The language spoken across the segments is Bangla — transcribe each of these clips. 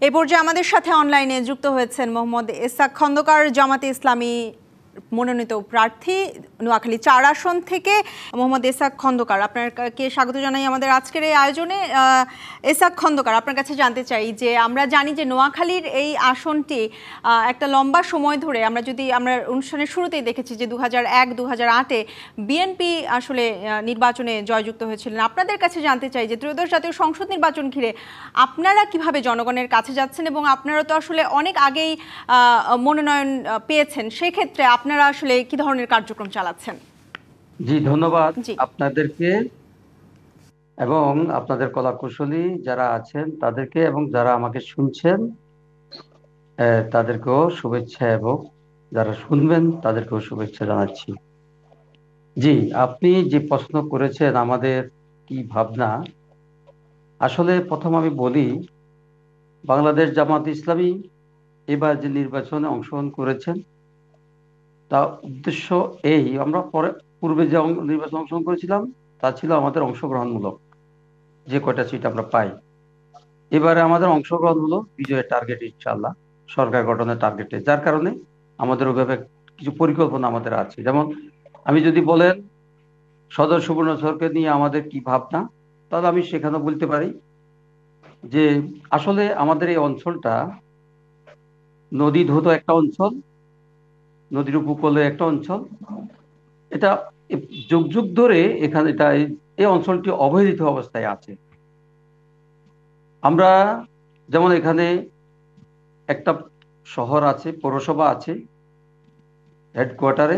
এই পর্যায়ে আমাদের সাথে অনলাইনে যুক্ত হয়েছেন মোহাম্মদ ইসহাক খন্দকার, জামাতে ইসলামী মনোনীত প্রার্থী নোয়াখালী ৪ আসন থেকে। মোহাম্মদ ইসহাক খন্দকার, আপনাকে স্বাগত জানাই আমাদের আজকের এই আয়োজনে। ইসহাক খন্দকার, আপনার কাছে জানতে চাই যে আমরা জানি যে নোয়াখালীর এই আসনটি একটা লম্বা সময় ধরে আমরা অনুষ্ঠানের শুরুতেই দেখেছি যে 2001-2008-এ বিএনপি আসলে নির্বাচনে জয়যুক্ত হয়েছিলেন। আপনাদের কাছে জানতে চাই যে ত্রয়োদশ জাতীয় সংসদ নির্বাচন ঘিরে আপনারা কিভাবে জনগণের কাছে যাচ্ছেন, এবং আপনারা তো আসলে অনেক আগেই মনোনয়ন পেয়েছেন, সেক্ষেত্রে আপনারা আসলে কি ধরনের কার্যক্রম চালাচ্ছেন? জি, ধন্যবাদ আপনাদেরকে এবং আপনাদের কলাকুশলী যারা আছেন তাদেরকে, এবং যারা আমাকে শুনছেন তাদেরকেও শুভেচ্ছা, এবং যারা শুনবেন তাদেরকেও শুভেচ্ছা জানাচ্ছি। জি, আপনি যে প্রশ্ন করেছেন আমাদের কি ভাবনা, আসলে প্রথম আমি বলি, বাংলাদেশ জামাত ইসলামী এবার যে নির্বাচনে অংশগ্রহণ করেছেন তা উদ্দেশ্য এই, আমরা পূর্বে যে নির্বাচনে অংশগ্রহণ করেছিলাম তা ছিল আমাদের অংশগ্রহণমূলক, যে কয়টা সিট আমরা পাই। এবারে আমাদের অংশগ্রহণ হলো বিজয়ের টার্গেট, ইনশাআল্লাহ সরকার গঠনের টার্গেটে, যার কারণে আমাদের ওইভাবে কিছু পরিকল্পনা আমাদের আছে। যেমন আমি যদি বলেন সদর সুবর্ণচরকে নিয়ে আমাদের কি ভাবনা, তাহলে আমি সেখানে বলতে পারি যে আসলে আমাদের এই অঞ্চলটা নদী ধৌত একটা অঞ্চল, নদীর উপকূলে একটা অঞ্চল। এটা যুগ যুগ ধরে এখানে এই অঞ্চলটি অবহেলিত অবস্থায় আছে। আমরা যেমন এখানে একটা শহর আছে, পৌরসভা আছে হেডকোয়ার্টারে,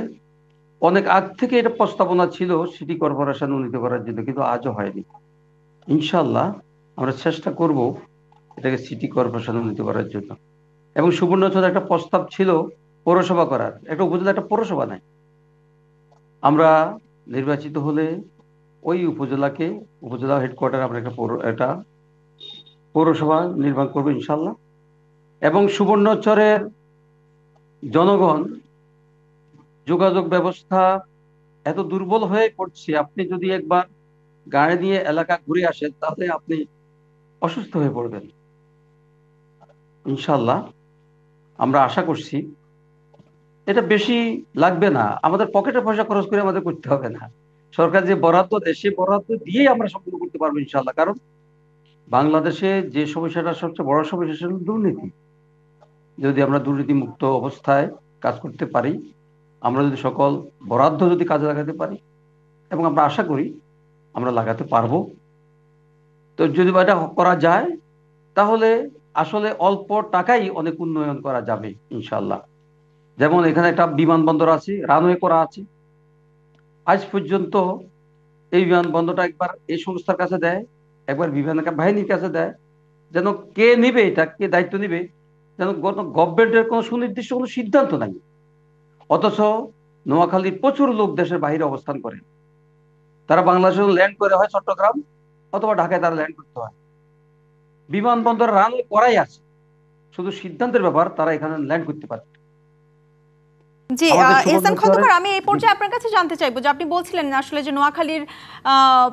অনেক আগ থেকে এটা প্রস্তাবনা ছিল সিটি কর্পোরেশন উন্নীত করার জন্য, কিন্তু আজও হয়নি। ইনশাল্লাহ আমরা চেষ্টা করব এটাকে সিটি কর্পোরেশন উন্নীত করার জন্য। এবং সুবর্ণচর একটা প্রস্তাব ছিল পৌরসভা করার, একটা উপজেলা একটা পৌরসভা নাই। আমরা নির্বাচিত হলে ওই উপজেলা হেডকোয়ার্টার আমরা একটা পৌরসভা নির্মাণ করবো ইনশাল্লাহ। এবং সুবর্ণচরের জনগণ যোগাযোগ ব্যবস্থা এত দুর্বল হয়ে পড়ছে, আপনি যদি একবার গাড়ি নিয়ে এলাকা ঘুরে আসেন তাহলে আপনি অসুস্থ হয়ে পড়বেন। ইনশাল্লাহ আমরা আশা করছি এটা বেশি লাগবে না, আমাদের পকেটে পয়সা খরচ করে আমাদের করতে হবে না। সরকার যে বরাদ্দ দেয় সেই বরাদ্দ দিয়েই আমরা সম্পূর্ণ করতে পারবো ইনশাল্লাহ। কারণ বাংলাদেশে যে সমস্যাটা সবচেয়ে বড় সমস্যা সেটা হল দুর্নীতি। যদি আমরা দুর্নীতি মুক্ত অবস্থায় কাজ করতে পারি, আমরা যদি সকল বরাদ্দ যদি কাজে লাগাতে পারি, এবং আমরা আশা করি আমরা লাগাতে পারবো, তো যদি এটা করা যায় তাহলে আসলে অল্প টাকাই অনেক উন্নয়ন করা যাবে ইনশাল্লাহ। যেমন এখানে একটা বিমানবন্দর আছে, রানওয়ে করা আছে। আজ পর্যন্ত এই বিমানবন্দরটা একবার এই সংস্থার কাছে দেয়, একবার বিমান বাহিনীর কাছে দেয়, যেন কে নিবে এটা, কে দায়িত্ব নিবে, যেন গভর্নমেন্টের কোনো সুনির্দিষ্ট কোনো সিদ্ধান্ত নাই। অথচ নোয়াখালীর প্রচুর লোক দেশের বাইরে অবস্থান করে, তারা বাংলাদেশে ল্যান্ড করে হয় চট্টগ্রাম অথবা ঢাকায় তারা ল্যান্ড করতে হয়। বিমানবন্দর রানওয়ে করাই আছে, শুধু সিদ্ধান্তের ব্যাপার, তারা এখানে ল্যান্ড করতে পারে। জি, ইহসান খন্দকার, আমি এই পর্যায়ে আপনার কাছে জানতে চাইবো যে আপনি বলছিলেন আসলে যে নোয়াখালীর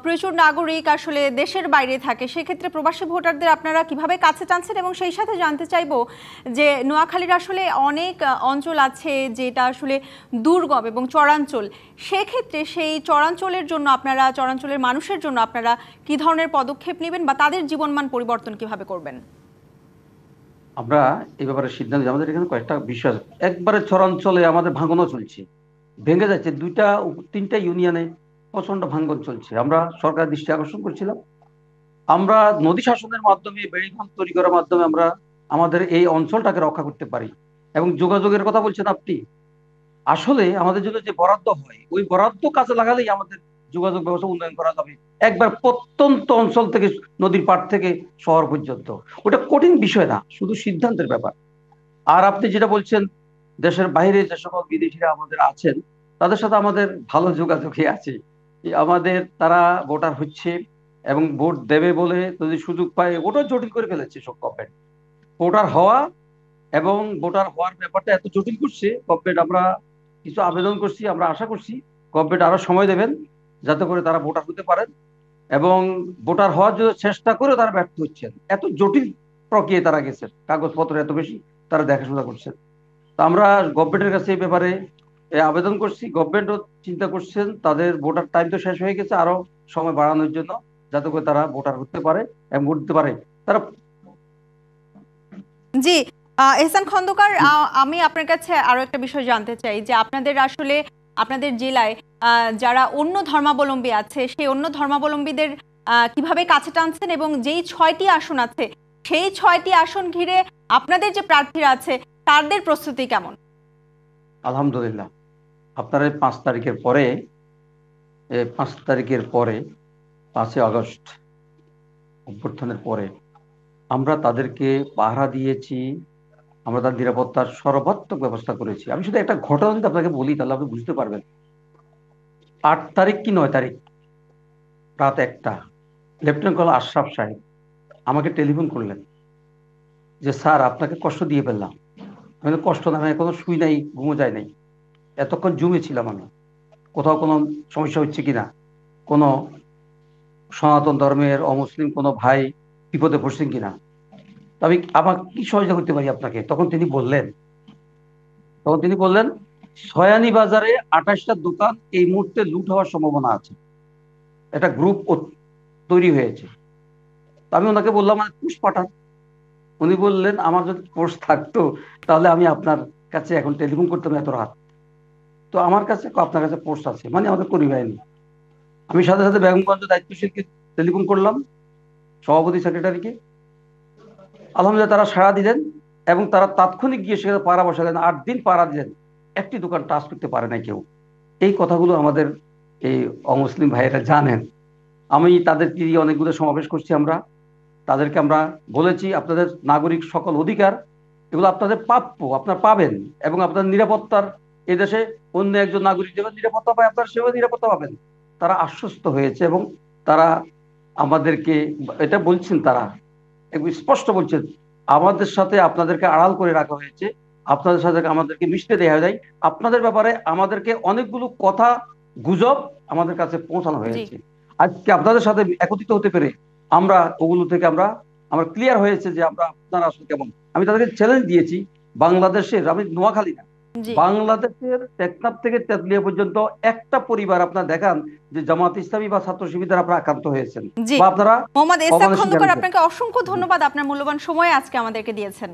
প্রচুর নাগরিক আসলে দেশের বাইরে থাকে, সেক্ষেত্রে প্রবাসী ভোটারদের আপনারা কিভাবে কাছে টানছেন, এবং সেই সাথে জানতে চাইবো যে নোয়াখালীর আসলে অনেক অঞ্চল আছে যেটা আসলে দুর্গম এবং চরাঞ্চল, সেক্ষেত্রে সেই চরাঞ্চলের জন্য আপনারা, চরাঞ্চলের মানুষের জন্য আপনারা কি ধরনের পদক্ষেপ নেবেন বা তাদের জীবনমান পরিবর্তন কিভাবে করবেন? আমরা এই ব্যাপারে সিদ্ধান্ত, আমাদের এখানে কয়েকটা বিষয় আছে। একবারে চরাঞ্চলে আমাদের ভাঙনও চলছে, ভেঙে যাচ্ছে, 2-3টা ইউনিয়নে প্রচন্ড ভাঙন চলছে। আমরা সরকার দৃষ্টি আকর্ষণ করছিলাম, আমরা নদী শাসনের মাধ্যমে, বেড়িবাঁধ তৈরি করার মাধ্যমে আমরা আমাদের এই অঞ্চলটাকে রক্ষা করতে পারি। এবং যোগাযোগের কথা বলছেন আপনি, আসলে আমাদের জন্য যে বরাদ্দ হয় ওই বরাদ্দ কাজে লাগালেই আমাদের যোগাযোগ ব্যবস্থা উন্নয়ন করা যাবে, একবার প্রত্যন্ত অঞ্চল থেকে নদীর পাড় থেকে শহর পর্যন্ত। ওটা কঠিন বিষয় না, শুধু সিদ্ধান্তের ব্যাপার। আর আপনি যেটা বলছেন দেশের বাইরে যে সকল বিদেশিরা আমাদের আছেন তাদের সাথে আমাদের ভালো যোগাযোগই আছে। আমাদের তারা ভোটার হচ্ছে এবং ভোট দেবে বলে যদি সুযোগ পায়, ওটা জটিল করে ফেলেছে সব গভর্নমেন্ট। ভোটার হওয়া এবং ভোটার হওয়ার ব্যাপারটা এত জটিল করছে গভর্নমেন্ট। আমরা কিছু আবেদন করছি, আমরা আশা করছি গভর্নমেন্ট আরো সময় দেবেন যাতে করে তারা ভোটার হতে পারেন, এবং ভোটার হওয়ার জন্য চেষ্টা করে তারা ব্যর্থ হচ্ছেন। এত জটিল প্রক্রিয়ায় তারা গেছে, কাগজপত্র এত বেশি তারা দেখাশোনা করছেন। তো আমরা গভর্নমেন্টের কাছে এই ব্যাপারে আবেদন করছি, গভর্নমেন্টও চিন্তা করছেন তাদের ভোটার টাইম তো শেষ হয়ে গেছে, আরো সময় বাড়ানোর জন্য, যাতে করে তারা ভোটার হতে পারে এবং ভোট দিতে পারে তারা। জি, এহসান খন্দকার, আমি আপনার কাছে আরো একটা বিষয় জানতে চাই যে আপনাদের আসলে আপনাদের জেলায় যারা অন্য ধর্মাবলম্বী আছে সেই অন্য ধর্মাবলম্বীদের কিভাবে কাছে টানছেন, এবং যেই 6টি আসন আছে সেই 6টি আসন ঘিরে আপনাদের যে প্রার্থীরা আছে তাদের প্রস্তুতি কেমন? আলহামদুলিল্লাহ, আপনারা 5 তারিখের পরে 5ই আগস্ট অভ্যুত্থানের পরে আমরা তাদেরকে পাহারা দিয়েছি, আমরা তার নিরাপত্তার সর্বাত্মক ব্যবস্থা করেছি। আমি শুধু একটা ঘটনা যদি আপনাকে বলি তাহলে আপনি বুঝতে পারবেন। 8 তারিখ কি 9 তারিখ রাত 1টা লেফটেন্যান্ট কর্নেল আশরাফ সাহেব আমাকে টেলিফোন করলেন যে স্যার আপনাকে কষ্ট দিয়ে ফেললাম। আমি বললাম, কষ্ট না, আমি এখনো শুই নাই, ঘুমো যায় নাই, এতক্ষণ জুমে ছিলাম আমি, কোথাও কোনো সমস্যা হচ্ছে কিনা, কোনো সনাতন ধর্মের অমুসলিম কোনো ভাই বিপদে পড়ছেন কিনা, আমি আমার কি সহযোগিতা করতে পারি আপনাকে। তখন তিনি বললেন সয়ানি বাজারে 28টা দোকান এই মুহূর্তে লুট হওয়ার সম্ভাবনা আছে, একটা গ্রুপ তৈরি হয়েছে। আমি ওনাকে বললাম পুষ পাঠান। উনি বললেন আমার যদি ফোর্স থাকতো তাহলে আমি আপনার কাছে এখন টেলিফোন করতাম এত রাত। তো আমার কাছে আপনার কাছে ফোর্স আছে, মানে আমাদের করি বাহিনী। আমি সাথে সাথে বেগমগঞ্জ দায়িত্বশীলকে টেলিফোন করলাম, সভাপতি সেক্রেটারিকে। আলহামদুলিল্লাহ তারা সাড়া দিলেন এবং তারা তাৎক্ষণিক গিয়ে সেখানে পাড়া বসালেন। 8 দিন পাড়া দিলেন, একটি দোকান টাচ করতে পারে নাই কেউ। এই কথাগুলো আমাদের এই অমুসলিম ভাইয়েরা জানেন। আমি তাদেরকে দিয়ে অনেকগুলো সমাবেশ করছি, তাদেরকে আমরা বলেছি আপনাদের নাগরিক সকল অধিকার এগুলো আপনাদের প্রাপ্য, আপনারা পাবেন, এবং আপনার নিরাপত্তার এদেশে অন্য একজন নাগরিক যেভাবে নিরাপত্তা পায় আপনারা সেভাবে নিরাপত্তা পাবেন। তারা আশ্বস্ত হয়েছে এবং তারা আমাদেরকে এটা বলছেন, তারা একদম স্পষ্ট বলছেন আমাদের সাথে আপনাদেরকে আড়াল করে রাখা হয়েছে, আপনাদের সাথে আমাদেরকে মিশতে দেওয়া যায়, আপনাদের ব্যাপারে আমাদেরকে অনেকগুলো কথা গুজব আমাদের কাছে পৌঁছানো হয়েছে। আজকে আপনাদের সাথে একত্রিত হতে পেরে আমরা ওগুলো থেকে আমরা ক্লিয়ার হয়েছে যে আপনারা আসলে কেমন। আমি তাদেরকে চ্যালেঞ্জ দিয়েছি, বাংলাদেশের, আমি নোয়াখালী না, বাংলাদেশের টেকনাফ থেকে তেঁতুলিয়া পর্যন্ত একটা পরিবার আপনারা দেখান যে জামাত ইসলামী বা ছাত্র শিবিরের আপনারা আক্রান্ত হয়েছেন। মোহাম্মদ এসহাক খন্দকার, আপনাকে অসংখ্য ধন্যবাদ আপনার মূল্যবান সময় আজকে আমাদেরকে দিয়েছেন।